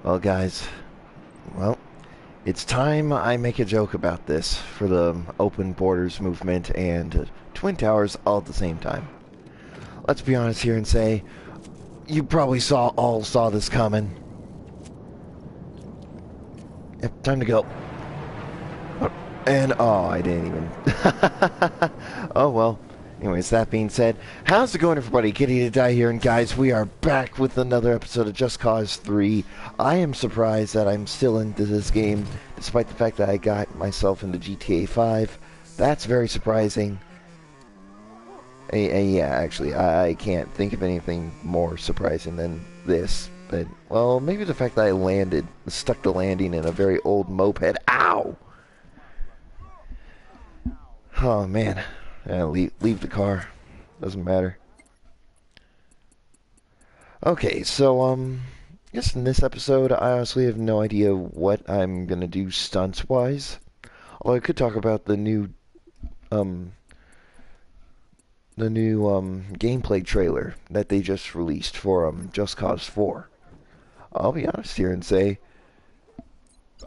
Well, guys, well, it's time I make a joke about this for the open borders movement and Twin Towers all at the same time. Let's be honest here and say, you probably all saw this coming. Yep, time to go. Oh, I didn't even. Oh, well. Anyways, that being said, how's it going, everybody? Kitty to Die here, and guys, we are back with another episode of Just Cause 3. I am surprised that I'm still into this game, despite the fact that I got myself into GTA 5. That's very surprising. Yeah, actually, I can't think of anything more surprising than this. But, well, maybe the fact that I stuck the landing in a very old moped. Ow! Oh, man. Leave the car. Doesn't matter. Okay, so, I guess in this episode, I honestly have no idea what I'm gonna do stunts-wise. Although I could talk about the new gameplay trailer that they just released for, Just Cause 4. I'll be honest here and say,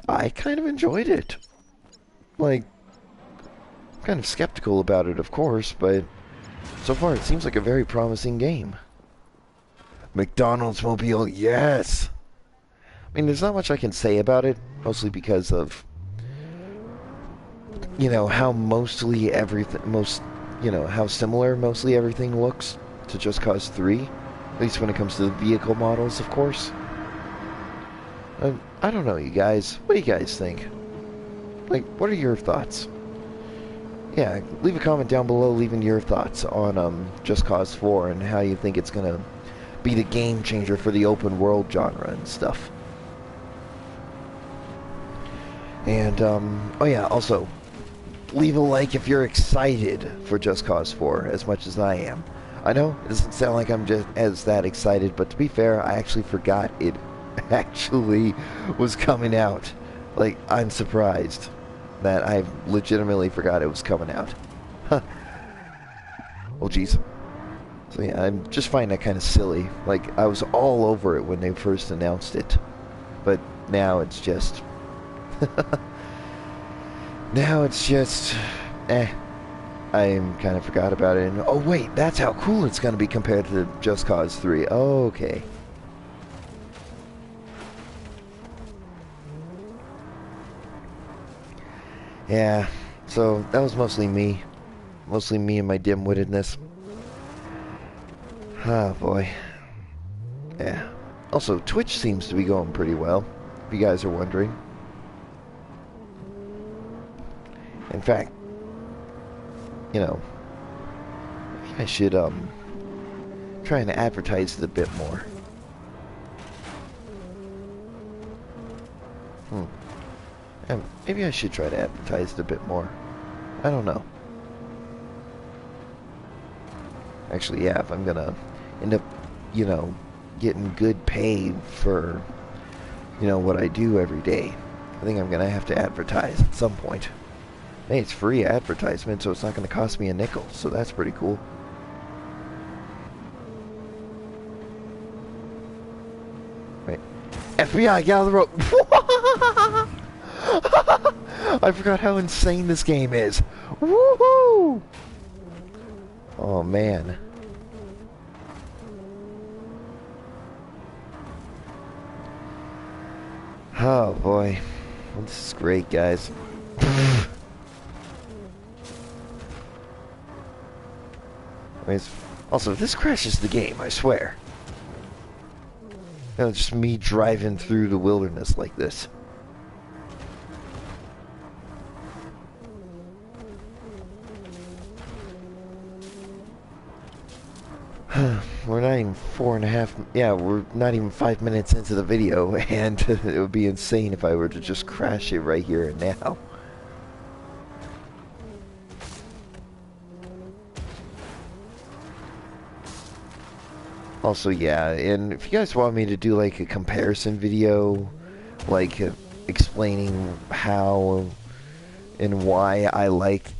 I kind of enjoyed it. Like, kind of skeptical about it, of course, but so far it seems like a very promising game. McDonald's Mobile, yes! I mean, there's not much I can say about it, mostly because of, how how similar mostly everything looks to Just Cause 3. At least when it comes to the vehicle models, of course. I don't know, you guys. What do you guys think? Like, what are your thoughts? Yeah, leave a comment down below leaving your thoughts on Just Cause 4 and how you think it's going to be the game changer for the open world genre and stuff. And, oh yeah, also, leave a like if you're excited for Just Cause 4 as much as I am. I know it doesn't sound like I'm just as that excited, but to be fair, I actually forgot it actually was coming out. Like, I'm surprised that I legitimately forgot it was coming out. Huh. Oh, jeez. So yeah, I just find that kind of silly. Like, I was all over it when they first announced it. But now it's just... now it's just... I kind of forgot about it. And, oh, wait, that's how cool it's going to be compared to Just Cause 3. Oh, okay. Yeah, so that was mostly me. Mostly me and my dim-wittedness. Ah, boy. Yeah. Also, Twitch seems to be going pretty well, if you guys are wondering. In fact, maybe I should, try and advertise it a bit more. And maybe I should try to advertise it a bit more. I don't know. Actually, yeah, if I'm gonna end up, getting good pay for, what I do every day, I think I'm gonna have to advertise at some point. Hey, it's free advertisement, so it's not gonna cost me a nickel, so that's pretty cool. Wait. FBI, get out of the road! I forgot how insane this game is. Woohoo! Oh, man. Oh, boy. Well, this is great, guys. Also, if this crashes the game, I swear. Just me driving through the wilderness like this. We're not even we're not even 5 minutes into the video, and it would be insane if I were to just crash it right here and now. Also, yeah, and if you guys want me to do like a comparison video, like explaining how and why I like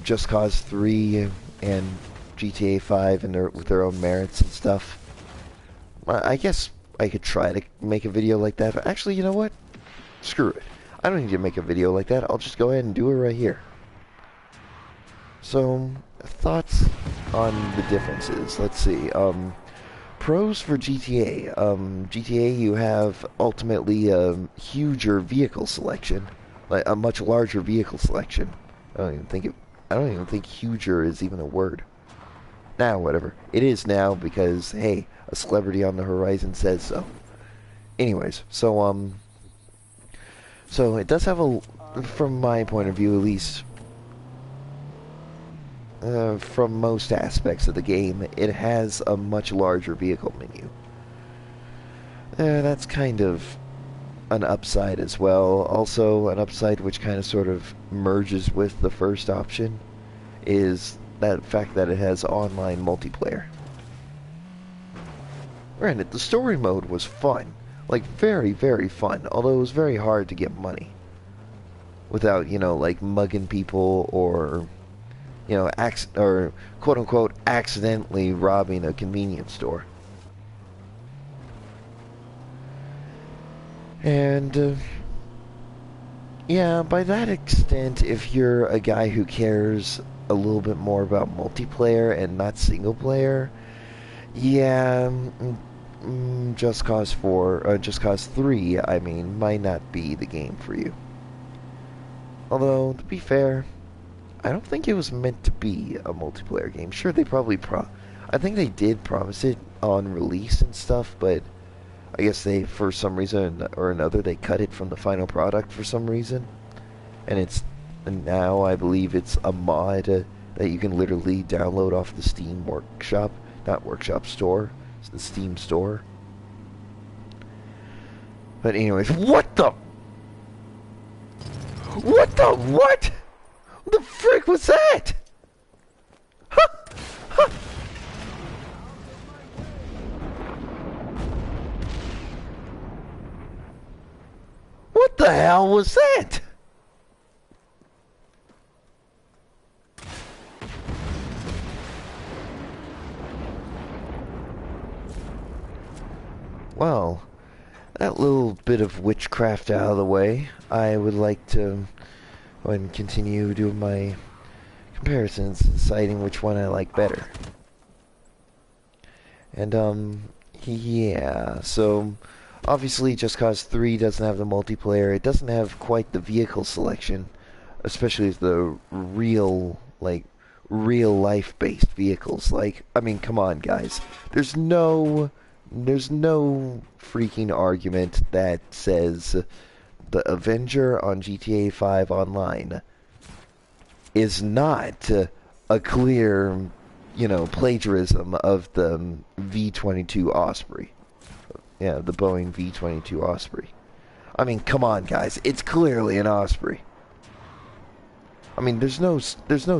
Just Cause 3 and GTA 5 and with their own merits and stuff, I guess I could try to make a video like that, but actually, you know what? Screw it. I don't need to make a video like that. I'll just go ahead and do it right here. So, thoughts on the differences. Let's see. Pros for GTA. GTA, you have ultimately a huger vehicle selection, like a much larger vehicle selection. I don't even think huger is even a word. Now, whatever. It is now because, hey, a celebrity on the horizon says so. Anyways, so it does have a, from my point of view at least, from most aspects of the game, it has a much larger vehicle menu. That's kind of an upside as well. Also, an upside which kind of sort of merges with the first option is that fact that it has online multiplayer. Granted, the story mode was fun. Like, very, very fun. Although it was very hard to get money. Without, you know, like, mugging people or, you know, or quote-unquote accidentally robbing a convenience store. And, yeah, by that extent, if you're a guy who cares a little bit more about multiplayer and not single player, yeah, Just Cause 4, Just Cause 3, I mean, might not be the game for you. Although, to be fair, I don't think it was meant to be a multiplayer game. Sure, they probably I think they did promise it on release and stuff, but I guess they, for some reason or another, they cut it from the final product for some reason. And now I believe it's a mod that you can literally download off the Steam Workshop, not Workshop store, it's the Steam store. But anyways, what the what? What the frick was that? Huh? Huh? What the hell was that? Well, that little bit of witchcraft out of the way, I would like to go ahead and continue doing my comparisons, deciding which one I like better. And, yeah, so obviously Just Cause 3 doesn't have the multiplayer. It doesn't have quite the vehicle selection, especially the real life-based vehicles. Like, I mean, come on, guys. There's no freaking argument that says the Avenger on GTA 5 Online is not a clear, you know, plagiarism of the V-22 Osprey. Yeah, the Boeing V-22 Osprey. I mean, come on, guys. It's clearly an Osprey. I mean, there's no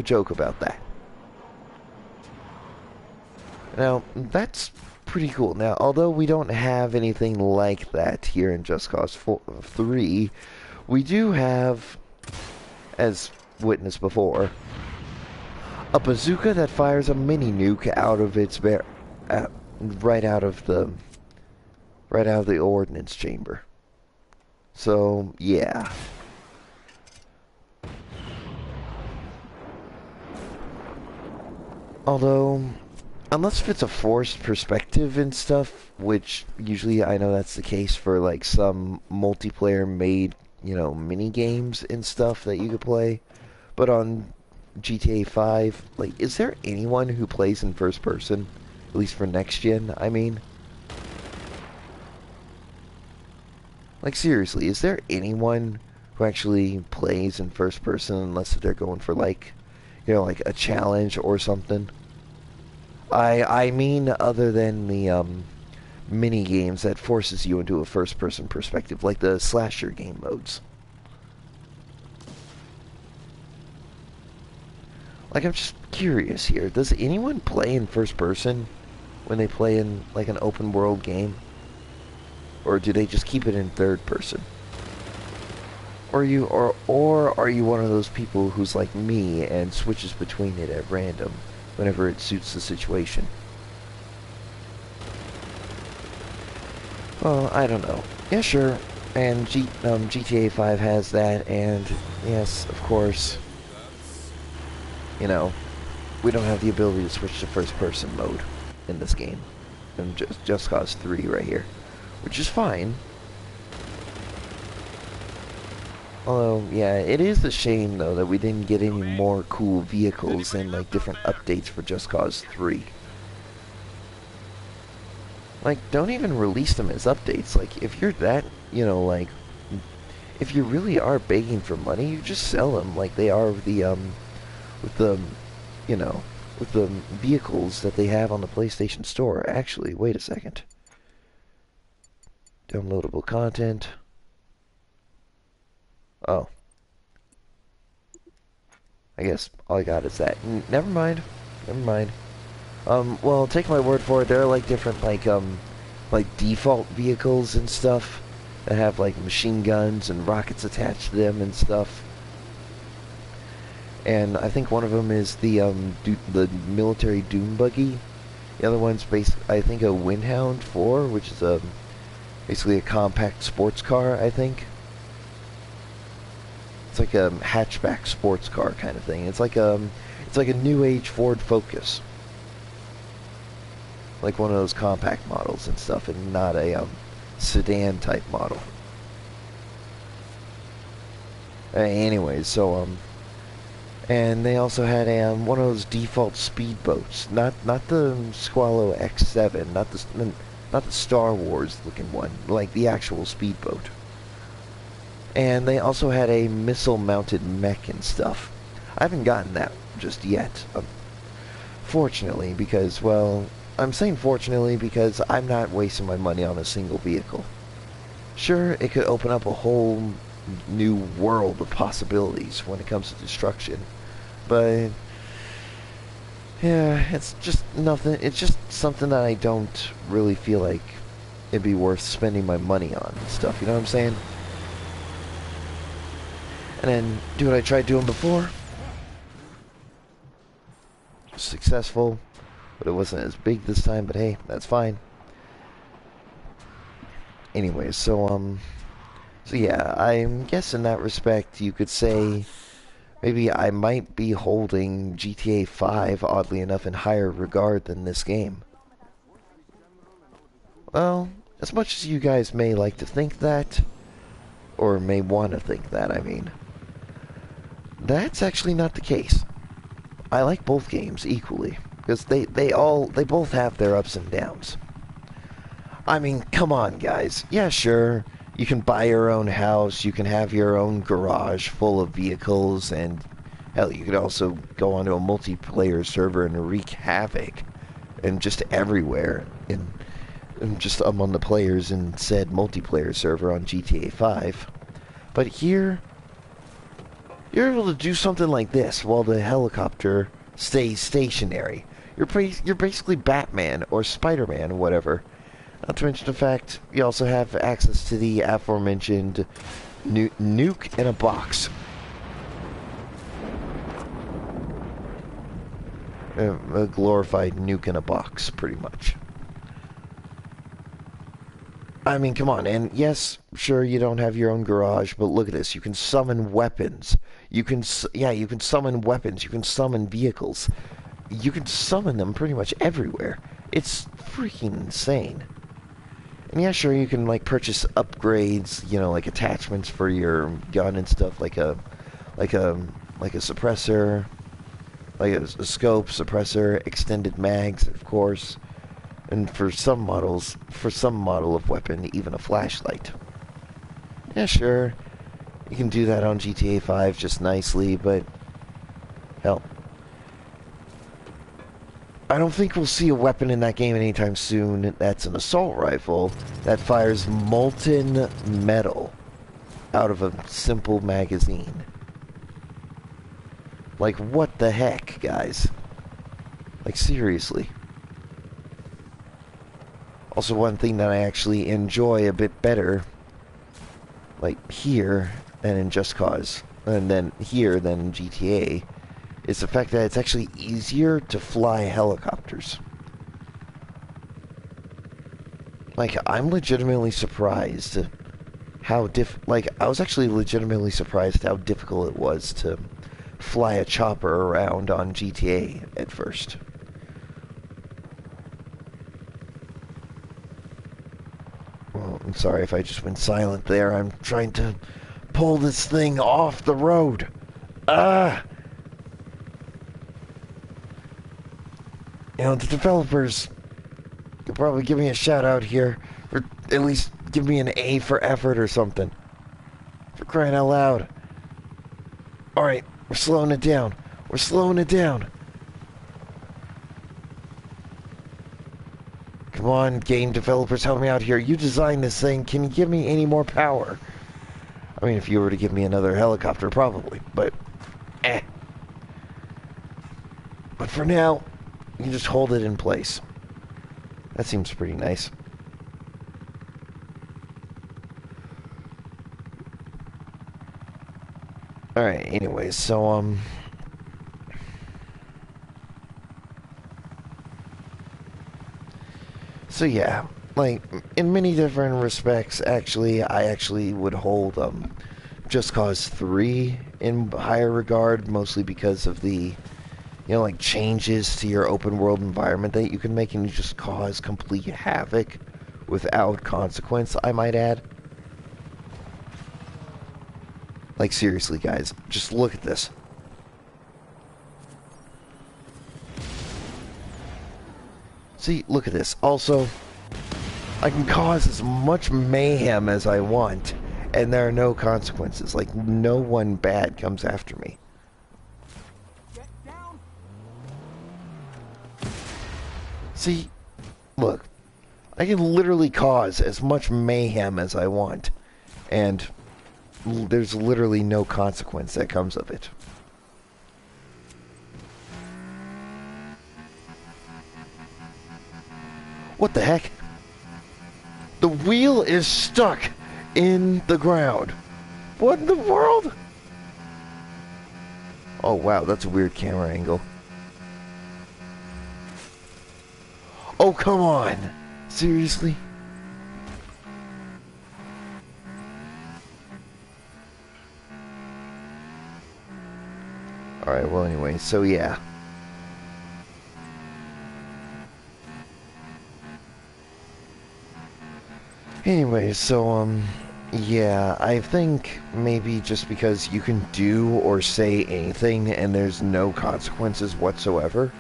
joke about that. Now, that's pretty cool. Now, although we don't have anything like that here in Just Cause 3, we do have, as witnessed before, a bazooka that fires a mini nuke out of its right out of the ordnance chamber. So, yeah. Although, unless if it's a forced perspective and stuff, which usually I know that's the case for like some multiplayer made, you know, mini games and stuff that you could play. But on GTA 5, like, is there anyone who plays in first person? At least for next gen, I mean. Like, seriously, is there anyone who actually plays in first person unless they're going for, like, you know, like a challenge or something? I mean other than the mini games that forces you into a first person perspective, like the slasher game modes. Like, I'm just curious here. Does anyone play in first person when they play in, like, an open world game? Or do they just keep it in third person? Or are you one of those people who's like me and switches between it at random whenever it suits the situation? Well, I don't know. Yeah, sure. And GTA 5 has that, and yes, of course, you know, we don't have the ability to switch to first-person mode in this game. And Just Cause 3 right here. Which is fine. Although, yeah, it is a shame, though, that we didn't get any more cool vehicles and, like, different updates for Just Cause 3. Like, don't even release them as updates. Like, if you're that, you know, like, if you really are begging for money, you just sell them like they are with the, you know, with the vehicles that they have on the PlayStation Store. Actually, wait a second. Downloadable content. Oh. I guess all I got is that. Never mind. Never mind. Well, take my word for it. There are like different like default vehicles and stuff that have like machine guns and rockets attached to them and stuff. And I think one of them is the military Doom buggy. The other one's I think a Windhound 4, which is basically a compact sports car, I think. It's like a hatchback sports car kind of thing. It's like a new age Ford Focus. Like one of those compact models and stuff, and not a sedan type model. Anyways, so and they also had a one of those default speedboats, not the Squallow X7, not the Star Wars looking one, like the actual speedboat. And they also had a missile mounted mech and stuff. I haven't gotten that just yet, fortunately, because, well, I'm saying fortunately because I'm not wasting my money on a single vehicle. Sure, it could open up a whole new world of possibilities when it comes to destruction, but yeah, it's just nothing. It's just something that I don't really feel like it'd be worth spending my money on and stuff. You know what I'm saying? And then do what I tried doing before. Successful, but it wasn't as big this time. But hey, that's fine. Anyways, so yeah, I'm guess in that respect you could say maybe I might be holding GTA 5, oddly enough, in higher regard than this game. Well, as much as you guys may like to think that, or may want to think that, I mean, that's actually not the case. I like both games equally, because they both have their ups and downs. I mean, come on, guys. Yeah, sure. You can buy your own house, you can have your own garage full of vehicles, and hell, you could also go onto a multiplayer server and wreak havoc and just everywhere and just among the players in said multiplayer server on GTA 5. But here, you're able to do something like this while the helicopter stays stationary. You're basically Batman or Spider-Man or whatever. Not to mention the fact you also have access to the aforementioned nuke in a box. A glorified nuke in a box, pretty much. I mean, come on, and yes, sure, you don't have your own garage, but look at this. You can summon weapons. You can summon weapons. You can summon vehicles. You can summon them pretty much everywhere. It's freaking insane. And yeah, sure, you can, like, purchase upgrades, you know, like attachments for your gun and stuff, like a suppressor, like a scope, suppressor, extended mags, of course. And for some models, for some model of weapon, even a flashlight. Yeah, sure, you can do that on GTA 5 just nicely, but hell, I don't think we'll see a weapon in that game anytime soon that's an assault rifle that fires molten metal out of a simple magazine. Like, what the heck, guys? Like, seriously. Also, one thing that I actually enjoy a bit better, like here than in Just Cause, and then here than in GTA, is the fact that it's actually easier to fly helicopters. Like, I'm legitimately surprised how I was actually legitimately surprised how difficult it was to fly a chopper around on GTA at first. Well, I'm sorry if I just went silent there. I'm trying to pull this thing off the road. Ah! You know, the developers could probably give me a shout out here, or at least give me an A for effort or something. For crying out loud. Alright, we're slowing it down. We're slowing it down. Come on, game developers, help me out here. You designed this thing. Can you give me any more power? I mean, if you were to give me another helicopter, probably. But, But for now, you just hold it in place. That seems pretty nice. Alright, anyways, so, So yeah, like, in many different respects, actually, I actually would hold, Just Cause 3 in higher regard, mostly because of the, like, changes to your open world environment that you can make, and you just cause complete havoc without consequence, I might add. Like, seriously, guys, just look at this. See, look at this. Also, I can cause as much mayhem as I want, and there are no consequences. Like, no one bad comes after me. See, look, I can literally cause as much mayhem as I want, and there's literally no consequence that comes of it. What the heck? The wheel is stuck in the ground. What in the world? Oh wow, that's a weird camera angle. Oh, come on. Seriously? Alright, well anyway, so yeah. Anyway, so, yeah, I think maybe just because you can do or say anything and there's no consequences whatsoever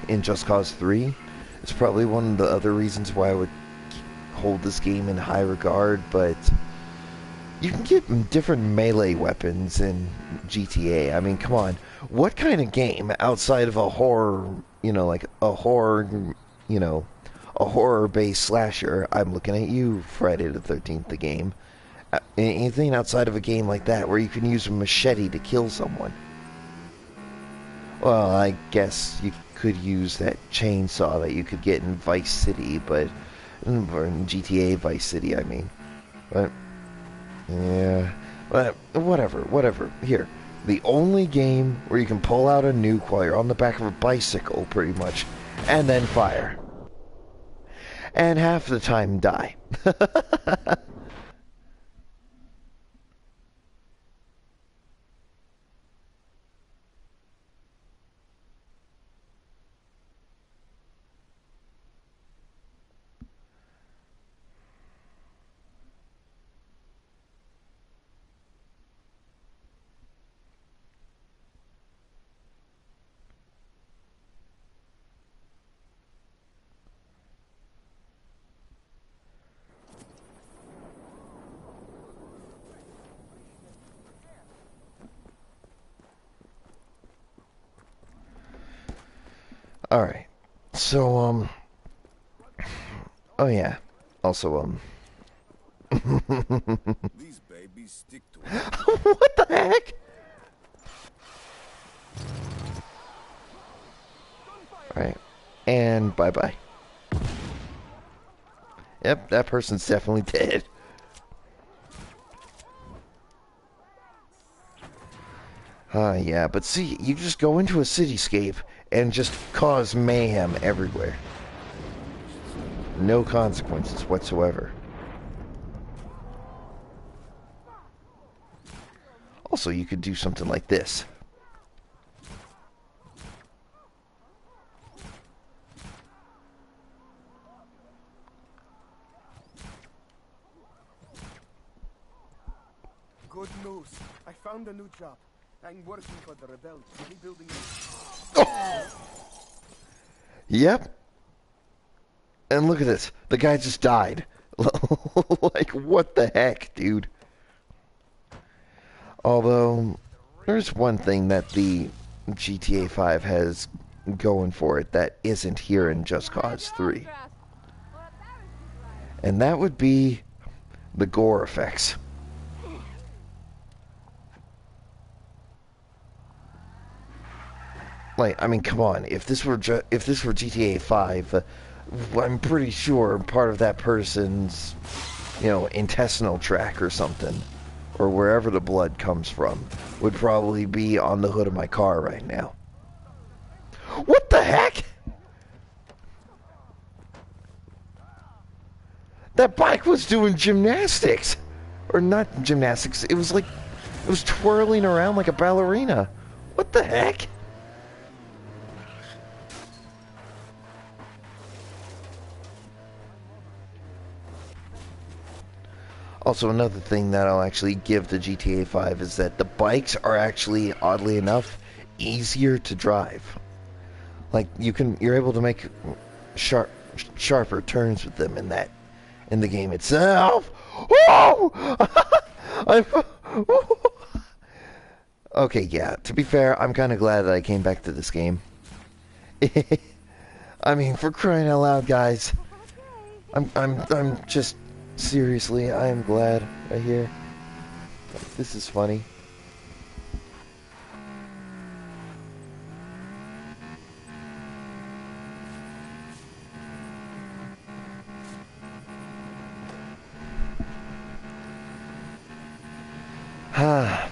in Just Cause 3, it's probably one of the other reasons why I would hold this game in high regard, but you can get different melee weapons in GTA. I mean, come on. What kind of game outside of a horror, like a horror, a horror-based slasher, I'm looking at you, Friday the 13th, the game. Anything outside of a game like that where you can use a machete to kill someone? Well, I guess you could use that chainsaw that you could get in Vice City, or in GTA Vice City, I mean. But, yeah, but whatever. Here, the only game where you can pull out a nuke while you're on the back of a bicycle, pretty much, and then fire. And half the time die. Alright. So, oh yeah. Also, These babies stick to what the heck? Alright. And bye-bye. Yep, that person's definitely dead. Yeah, but see, you just go into a cityscape and just cause mayhem everywhere. No consequences whatsoever. Also, you could do something like this. Good news. I found a new job. I'm working for the rebels, rebuilding. Yep. And look at this. The guy just died. Like, what the heck, dude? Although, there's one thing that the GTA 5 has going for it that isn't here in Just Cause 3. And that would be the gore effects. Like, I mean, come on. If this were GTA 5, I'm pretty sure part of that person's, intestinal tract or something, or wherever the blood comes from, would probably be on the hood of my car right now. What the heck? That bike was doing gymnastics. Or not gymnastics. It was twirling around like a ballerina. What the heck? Also, another thing that I'll actually give to GTA 5 is that the bikes are actually, oddly enough, easier to drive. Like, you're able to make sharper turns with them in the game itself. Oh! Okay, yeah, to be fair, I'm kind of glad that I came back to this game. I mean, for crying out loud, guys. I'm just... Seriously, I am glad right here. This is funny.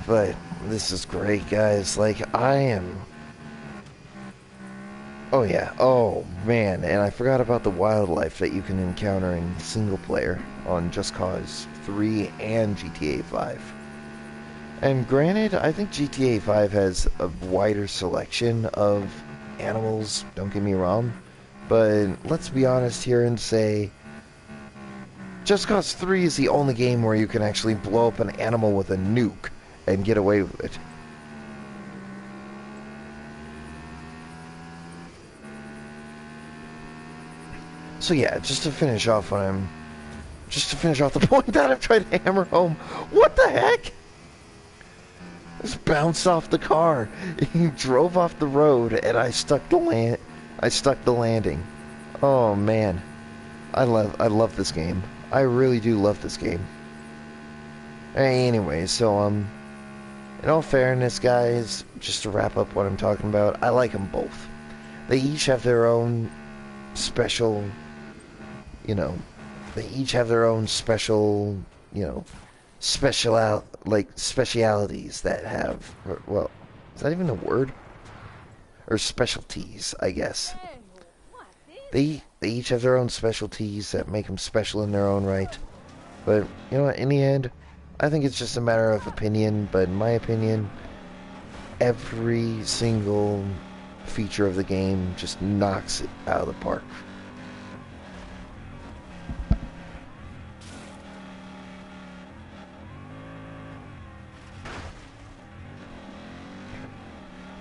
But this is great, guys. Like, I am... Oh, yeah. Oh, man. And I forgot about the wildlife that you can encounter in single player on Just Cause 3 and GTA 5. And granted, I think GTA 5 has a wider selection of animals, don't get me wrong. But let's be honest here and say... Just Cause 3 is the only game where you can actually blow up an animal with a nuke and get away with it. So yeah, just to finish off the point that I'm trying to hammer home. What the heck? Just bounced off the car. He drove off the road, and I stuck the landing. Oh man, I love this game. I really do love this game. Anyway, so in all fairness, guys, just to wrap up what I'm talking about, I like them both. They each have their own special. They each have their own special, specialities that have, well, is that even a word? Or specialties, I guess. They each have their own specialties that make them special in their own right. But, you know what, in the end, I think it's just a matter of opinion, but in my opinion, every single feature of the game just knocks it out of the park.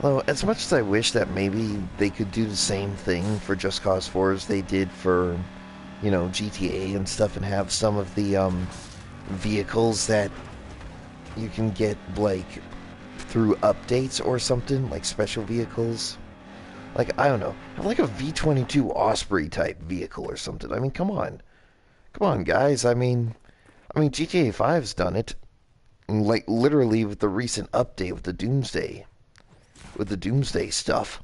Although, as much as I wish that maybe they could do the same thing for Just Cause 4 as they did for, GTA and stuff, and have some of the, vehicles that you can get, like, through updates or something, like special vehicles. Like, I don't know, have like a V-22 Osprey type vehicle or something. I mean, come on. Come on, guys. I mean, GTA 5's done it. Like, literally with the recent update with the Doomsday. With the Doomsday stuff.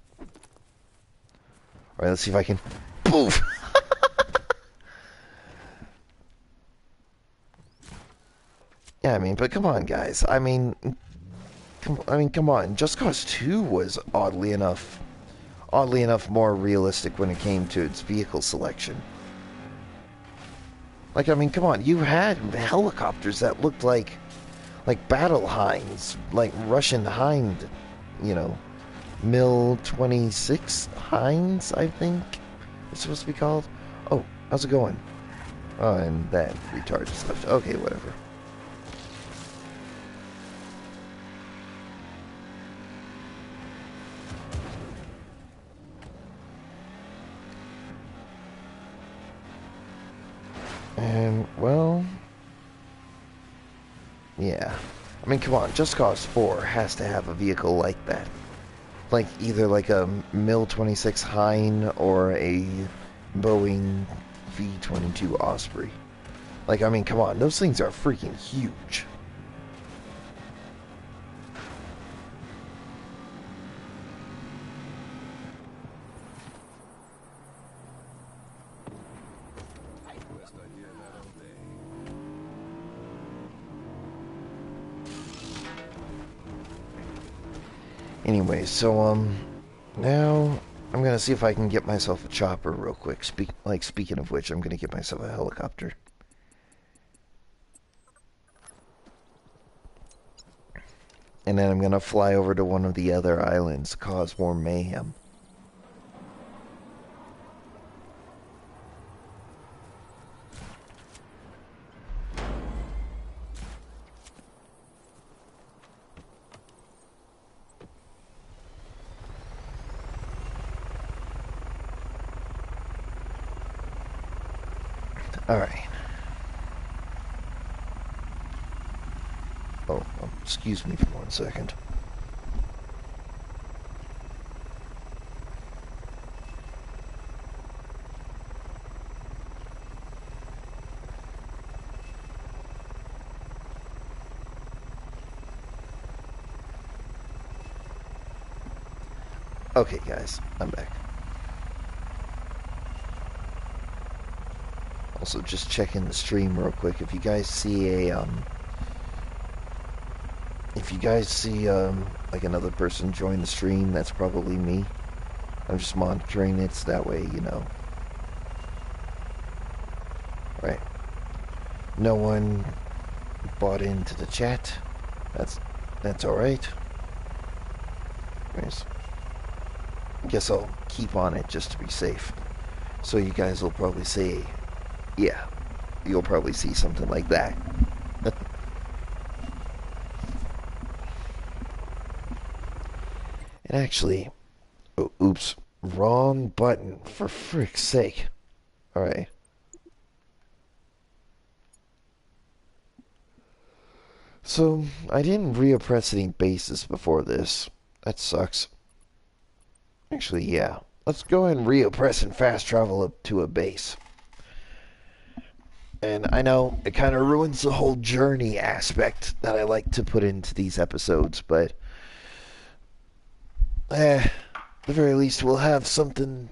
Alright, let's see if I can... Poof! Yeah, but come on, guys. Come on. Just Cause 2 was oddly enough more realistic when it came to its vehicle selection. Like, I mean, come on, you had helicopters that looked like battle hinds, like Russian hind, you know, Mil-26 hinds, I think it's supposed to be called. Oh, how's it going? Oh, and that retard just left. Okay, whatever. And, well... yeah. I mean, come on, Just Cause 4 has to have a vehicle like that. Like, either like a Mil-26 Hind or a Boeing V-22 Osprey. Like, I mean, come on, those things are freaking huge. Anyway, so, now I'm gonna see if I can get myself a chopper real quick. Speaking of which, I'm gonna get myself a helicopter. And then I'm gonna fly over to one of the other islands, cause more mayhem. Alright. Oh, excuse me for 1 second. Okay, guys, I'm back. Also, just checking the stream real quick. If you guys see like another person join the stream, that's probably me. I'm just monitoring it so that way, you know. Right. No one bought into the chat. That's alright. Anyways. Guess I'll keep on it just to be safe. So you guys will probably say, yeah, you'll probably see something like that. And actually, oh, oops, wrong button, for frick's sake. Alright. So, I didn't reoppress any bases before this. That sucks. Actually, yeah. Let's go ahead and reoppress and fast travel up to a base. And I know it kind of ruins the whole journey aspect that I like to put into these episodes, but at the very least we'll have something,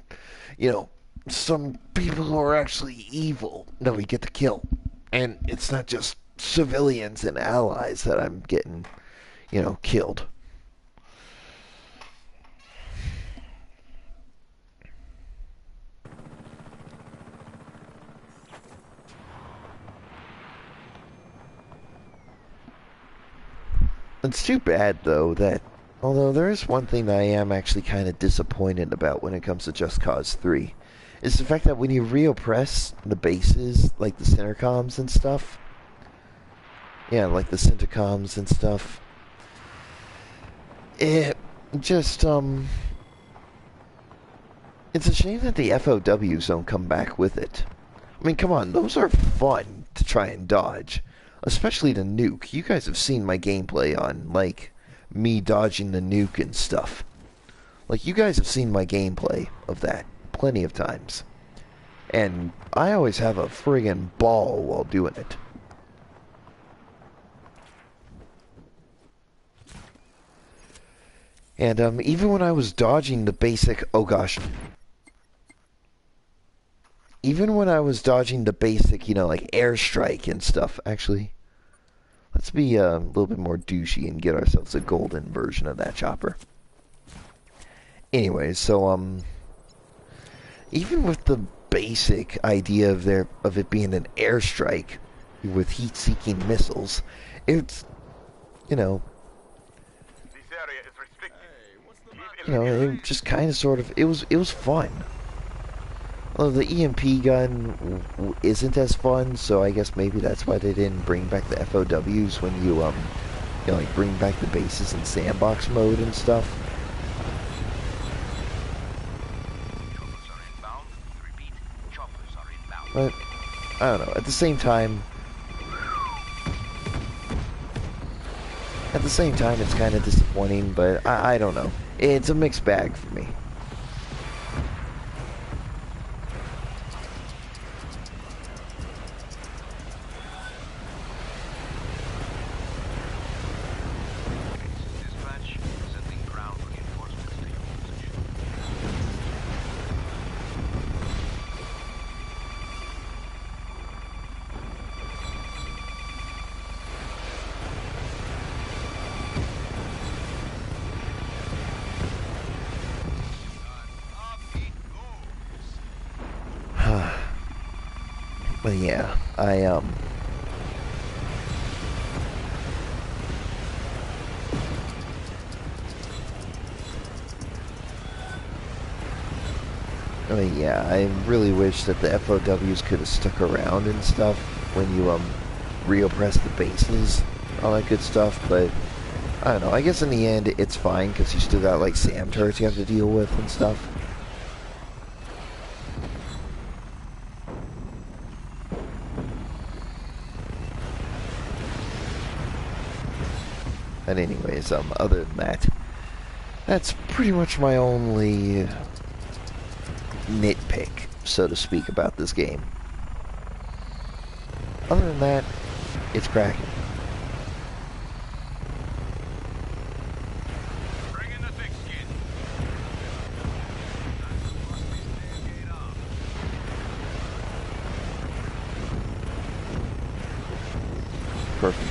you know, some people who are actually evil that we get to kill. And it's not just civilians and allies that I'm getting, you know, killed. It's too bad, though, that although there is one thing that I am actually kind of disappointed about when it comes to Just Cause 3, is the fact that when you reoppress the bases, like the Centercoms and stuff, yeah, like the Centercoms and stuff, it just, it's a shame that the FOWs don't come back with it. I mean, come on, those are fun to try and dodge. Especially the nuke. You guys have seen my gameplay on, like, me dodging the nuke and stuff. Like, you guys have seen my gameplay of that plenty of times. And I always have a friggin' ball while doing it. And, even when I was dodging the basic... oh gosh. Even when I was dodging the basic, you know, like airstrike and stuff, actually, let's be a little bit more douchey and get ourselves a golden version of that chopper. Anyways, so, even with the basic idea of it being an airstrike with heat-seeking missiles, it's, you know, This area is restricted. it just kind of sort of, it was fun. Although the EMP gun isn't as fun, so I guess maybe that's why they didn't bring back the FOWs when like bring back the bases in sandbox mode and stuff. But, I don't know, at the same time, it's kind of disappointing, but I don't know. It's a mixed bag for me. But yeah, yeah, I really wish that the FOWs could have stuck around and stuff when you reoppress the bases, all that good stuff, but I don't know, I guess in the end it's fine because you still got like SAM turrets you have to deal with and stuff. But anyways, other than that, that's pretty much my only nitpick, so to speak, about this game. Other than that, it's cracking. Bring in the thick skin. Perfect.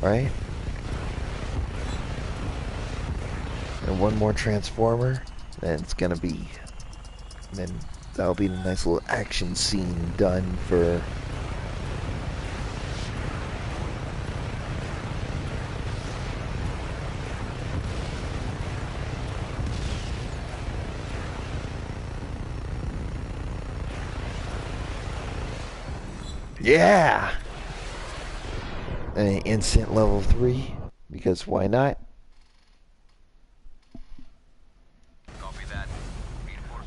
Right? And one more transformer, then it's gonna be, then that'll be a nice little action scene done for yeah! An instant level 3, because why not? Copy that.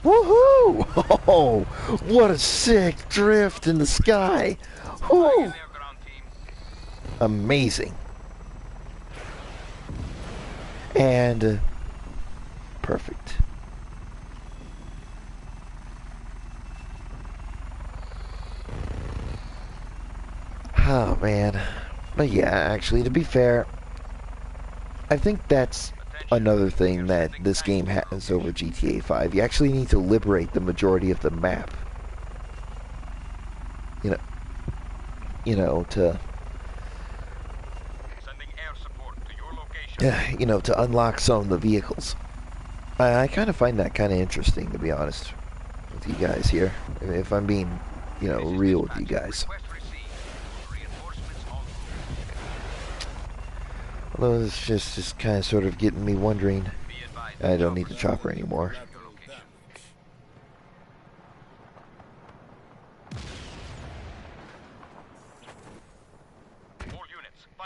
Woohoo! Oh, what a sick drift in the sky! Woo! Amazing. And perfect. Oh man. But yeah, actually, to be fair, I think that's another thing that this game has over GTA 5. You actually need to liberate the majority of the map. To to unlock some of the vehicles. I kind of find that kind of interesting, to be honest with you guys here. If I'm being, real with you guys. Although it's just kind of sort of getting me wondering. I don't need the chopper anymore.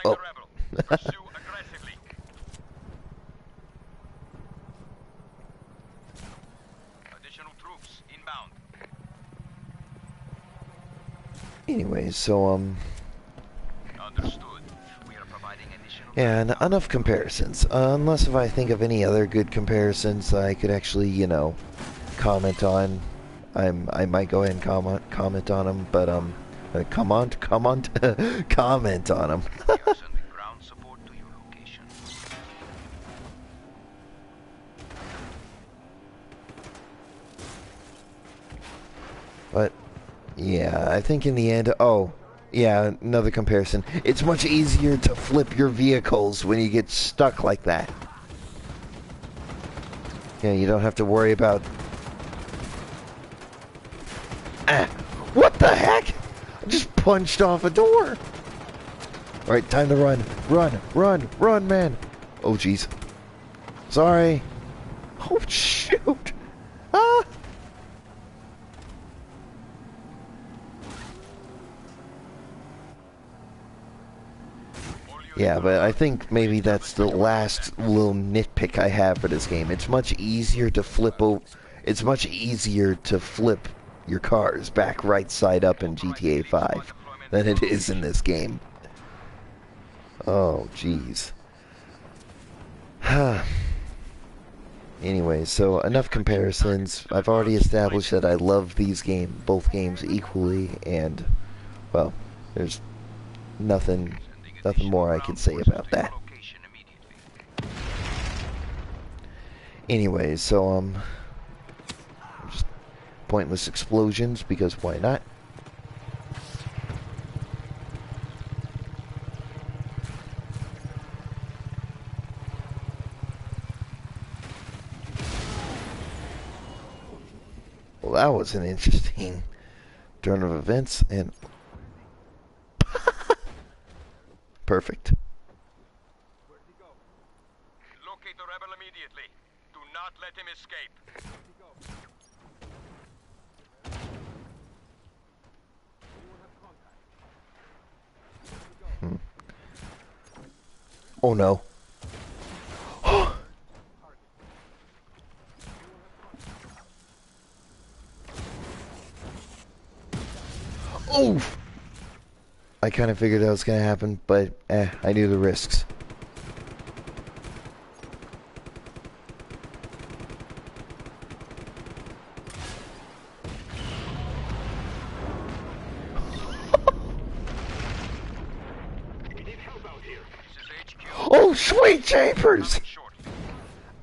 Oh. Anyways, so yeah, enough comparisons. Unless if I think of any other good comparisons I could actually, comment on. I might go ahead and comment on them, but comment on them. But, yeah, I think in the end... Oh, yeah, another comparison. It's much easier to flip your vehicles when you get stuck like that. Yeah, you don't have to worry about... Ah! What the heck? I just punched off a door! Alright, time to run. Run, run, run, man! Oh, jeez. Sorry. Oh, shoot! Ah! Yeah, but I think maybe that's the last little nitpick I have for this game. It's much easier to flip it's much easier to flip your cars back right side up in GTA 5 than it is in this game. Oh, jeez. Anyway, so enough comparisons. I've already established that I love both games equally, and, well, there's nothing more I can say about that. Anyway, so, just pointless explosions, because why not? Well, that was an interesting turn of events, and perfect. Where'd he go? Locate the rebel immediately. Do not let him escape. Where'd he go? Anyone have contact? Where'd he go? Oh no. Oh! I kind of figured that was going to happen, but I knew the risks. Oh, sweet chambers!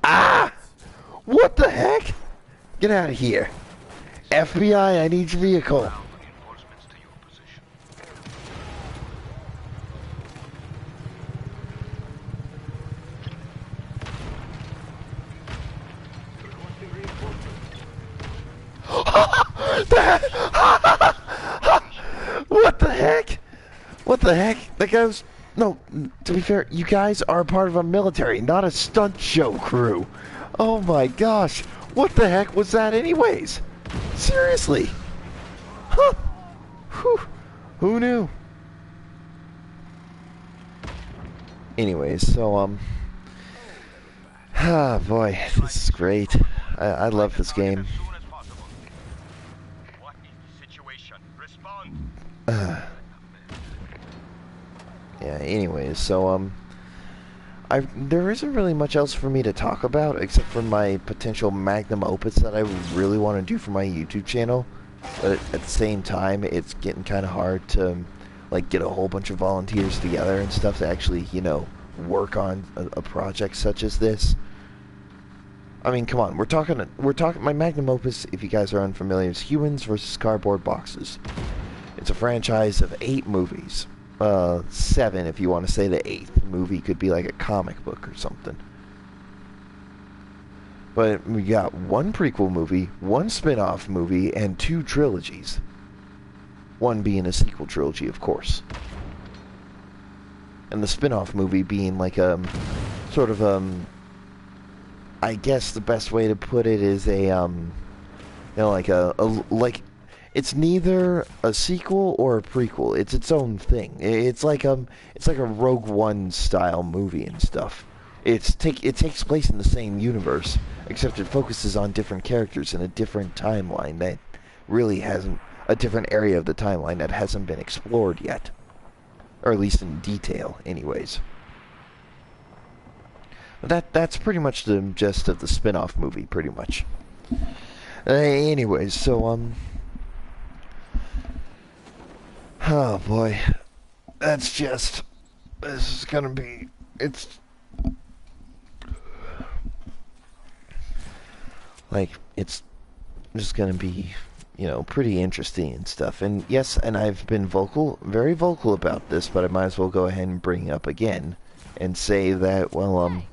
Ah! What the heck? Get out of here. FBI, I need your vehicle. What the heck? What the heck? That guy was... No, to be fair, you guys are part of a military, not a stunt show crew. Oh my gosh. What the heck was that anyways? Seriously. Huh. Whew. Who knew? Anyways, so, ah, boy, this is great. I love this game. Yeah, anyways, so, there isn't really much else for me to talk about except for my potential magnum opus that I really want to do for my YouTube channel. But at the same time, it's getting kind of hard to, like, get a whole bunch of volunteers together and stuff to actually, you know, work on a project such as this. I mean, come on, we're talking, my magnum opus, if you guys are unfamiliar, is Humans vs. Cardboard Boxes. It's a franchise of 8 movies. 7 if you want to say the 8th movie could be like a comic book or something. But we got 1 prequel movie, 1 spin-off movie, and 2 trilogies. 1 being a sequel trilogy, of course. And the spin-off movie being like sort of I guess the best way to put it is a you know, like it's neither a sequel or a prequel. It's its own thing. It's like a Rogue One style movie and stuff. It takes place in the same universe, except it focuses on different characters in a different timeline that really hasn't, a different area of the timeline that hasn't been explored yet, or at least in detail, anyways. That's pretty much the gist of the spin-off movie, pretty much. Anyways, so oh boy, this is gonna be, it's like, it's just gonna be you know, pretty interesting and stuff. And yes, and I've been vocal, very vocal about this, but I might as well go ahead and bring it up again and say that, well,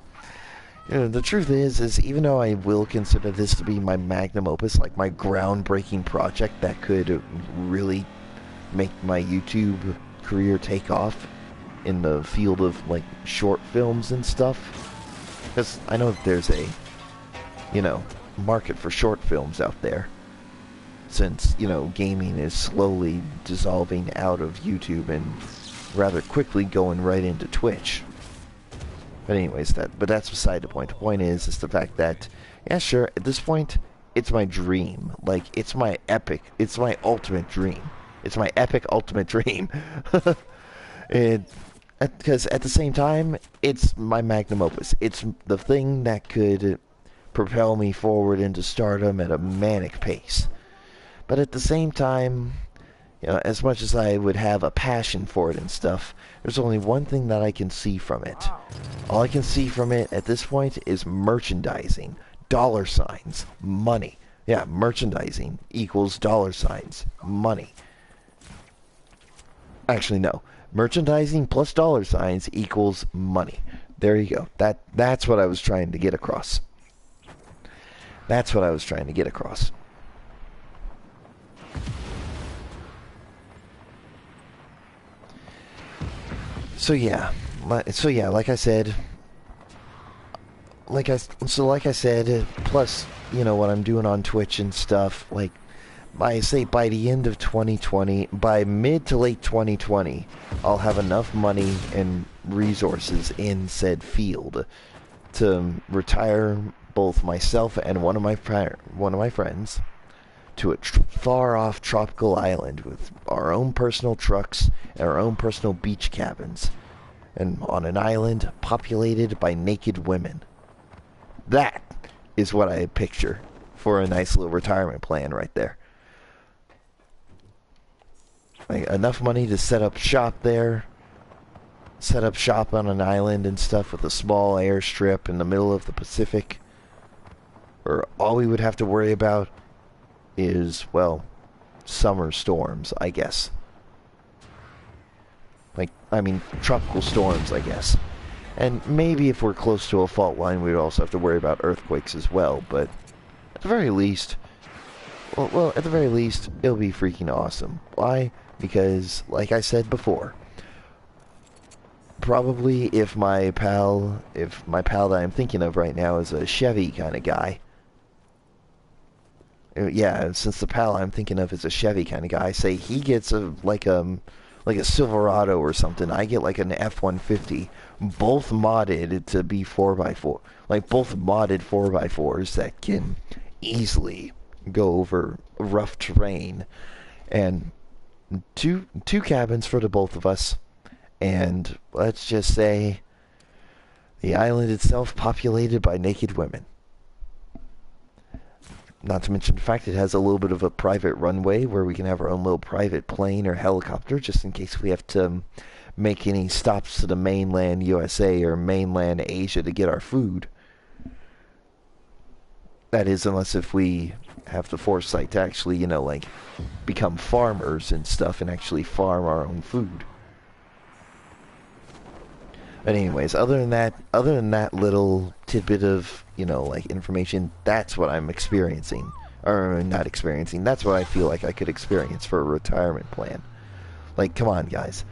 you know, the truth is even though I will consider this to be my magnum opus, like my groundbreaking project that could really make my YouTube career take off in the field of, like, short films and stuff, because I know that there's a, you know, market for short films out there, since, you know, gaming is slowly dissolving out of YouTube and rather quickly going right into Twitch. But anyways, that's beside the point. The point is the fact that, yeah, sure, at this point, it's my dream. Like, it's my ultimate dream. It's my epic ultimate dream. Because at the same time, it's my magnum opus. It's the thing that could propel me forward into stardom at a manic pace. But at the same time, you know, as much as I would have a passion for it and stuff, there's only one thing that I can see from it. All I can see from it at this point is merchandising, dollar signs, money. Yeah, merchandising equals dollar signs, money. Actually, no. Merchandising plus dollar signs equals money. There you go. That's what I was trying to get across. That's what I was trying to get across. So yeah, like I said, plus, you know, what I'm doing on Twitch and stuff, like, I say by the end of 2020, by mid to late 2020, I'll have enough money and resources in said field to retire both myself and one of my friends to a far-off tropical island with our own personal trucks and our own personal beach cabins, and on an island populated by naked women. That is what I picture for a nice little retirement plan right there. Like, enough money to set up shop there, set up shop on an island and stuff with a small airstrip in the middle of the Pacific, where all we would have to worry about is, well, summer storms, I guess. Like, I mean, tropical storms, I guess. And maybe if we're close to a fault line, we'd also have to worry about earthquakes as well, but at the very least, well, at the very least, it'll be freaking awesome. Why? Because, like I said before, probably if my pal that I'm thinking of right now is a Chevy kind of guy, yeah, since the pal I'm thinking of is a Chevy kind of guy, say he gets like a Silverado or something, I get like an F-150, both modded to be 4x4, like both modded 4x4s that can easily go over rough terrain, and two cabins for the both of us, and let's just say the island itself populated by naked women. Not to mention the fact it has a little bit of a private runway where we can have our own little private plane or helicopter just in case we have to make any stops to the mainland USA or mainland Asia to get our food. That is, unless if we have the foresight to actually, you know, like, become farmers and stuff and actually farm our own food. But anyways, other than that little tidbit of, you know, like, information, that's what I'm experiencing. Or not experiencing, that's what I feel like I could experience for a retirement plan. Like, come on, guys.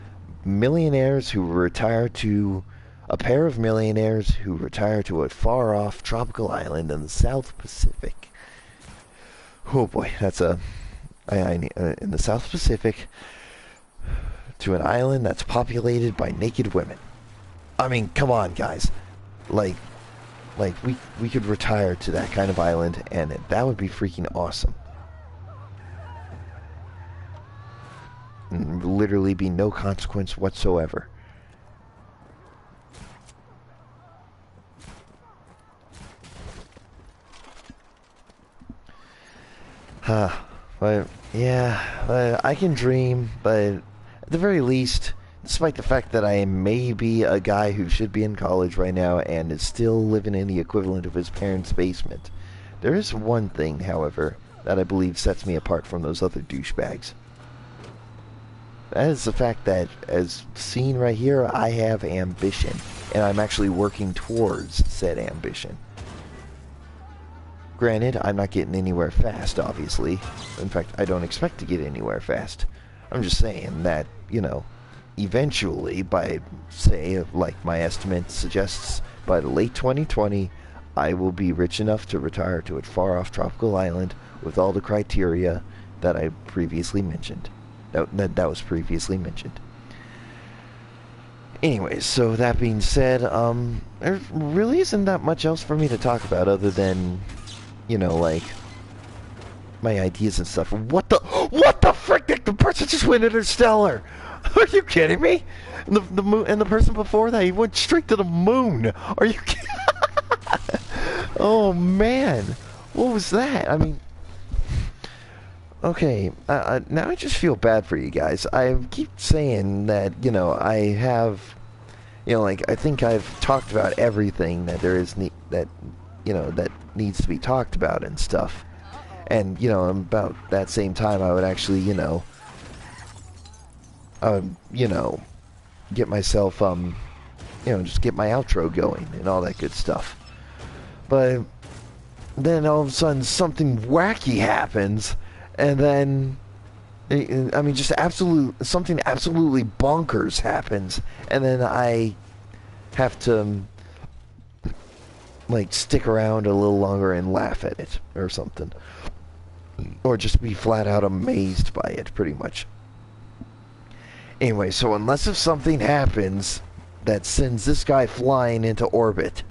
Millionaires who retire to... A pair of millionaires who retire to a far-off tropical island in the South Pacific. Oh boy, that's a... in the South Pacific, to an island that's populated by naked women. I mean, come on, guys. Like we could retire to that kind of island, and that would be freaking awesome. And literally be no consequence whatsoever. But yeah, I can dream, but at the very least, despite the fact that I may be a guy who should be in college right now and is still living in the equivalent of his parents' basement, there is one thing, however, that I believe sets me apart from those other douchebags. That is the fact that, as seen right here, I have ambition, and I'm actually working towards said ambition. Granted, I'm not getting anywhere fast, obviously. In fact, I don't expect to get anywhere fast. I'm just saying that, you know, eventually, by, say, like my estimate suggests, by the late 2020, I will be rich enough to retire to a far-off tropical island with all the criteria that I previously mentioned. That was previously mentioned. Anyways, so that being said, there really isn't that much else for me to talk about other than, you know, like, my ideas and stuff. What the frick? The person just went interstellar! Are you kidding me? And the moon, and the person before that, he went straight to the moon! Are you kidding? Oh, man! What was that? I mean... Okay, now I just feel bad for you guys. I keep saying that, you know, I have, you know, like, I think I've talked about everything that there is, that, you know, that needs to be talked about and stuff. And, you know, about that same time, I would actually, you know, get myself, you know, just get my outro going and all that good stuff. But then all of a sudden something wacky happens. And then, I mean, just something absolutely bonkers happens, and then I have to, like, stick around a little longer and laugh at it, or something. Or just be flat out amazed by it, pretty much. Anyway, so unless if something happens that sends this guy flying into orbit,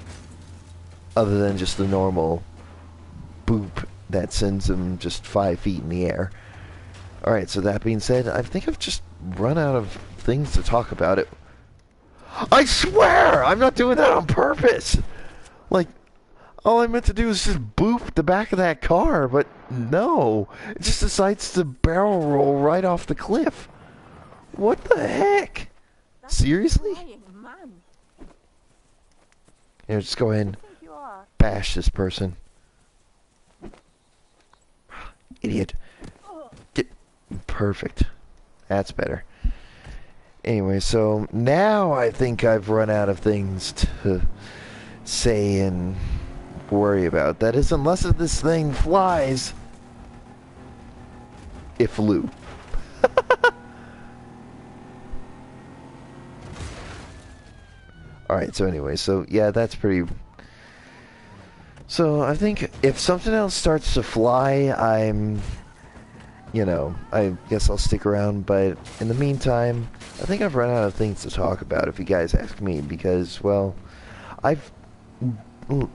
other than just the normal boop that sends him just 5 feet in the air. Alright, so that being said, I think I've just run out of things to talk about it. I swear! I'm not doing that on purpose! Like, all I meant to do is just boop the back of that car, but no. It just decides to barrel roll right off the cliff. What the heck? Seriously? Here, just go ahead and bash this person. Idiot. Get perfect. That's better. Anyway, so now I think I've run out of things to say and worry about. That is, unless this thing flies, it flew. Alright, so anyway, so yeah, that's pretty... So, I think if something else starts to fly, you know, I guess I'll stick around, but in the meantime, I think I've run out of things to talk about, if you guys ask me, because, well,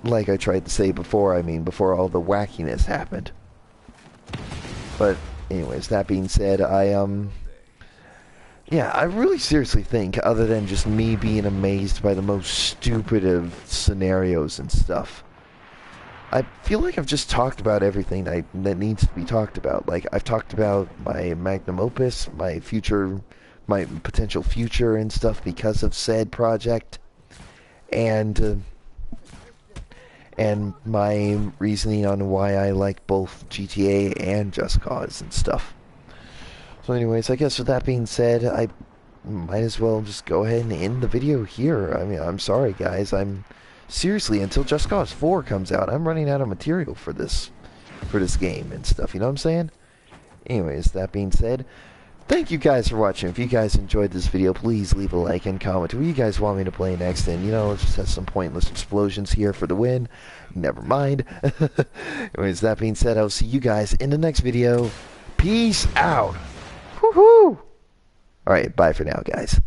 like I tried to say before, I mean, before all the wackiness happened. But, anyways, that being said, yeah, I really seriously think, other than just me being amazed by the most stupid of scenarios and stuff, I feel like I've just talked about everything that needs to be talked about. Like, I've talked about my magnum opus, my potential future and stuff because of said project, and my reasoning on why I like both GTA and Just Cause and stuff. So anyways, I guess with that being said, I might as well just go ahead and end the video here. I mean, I'm sorry guys, seriously, until Just Cause 4 comes out, I'm running out of material for this game and stuff, you know what I'm saying? Anyways, that being said, thank you guys for watching. If you guys enjoyed this video, please leave a like and comment what you guys want me to play next, and, you know, let's just have some pointless explosions here for the win. Never mind. Anyways, that being said, I'll see you guys in the next video. Peace out. Woohoo! Alright, bye for now, guys.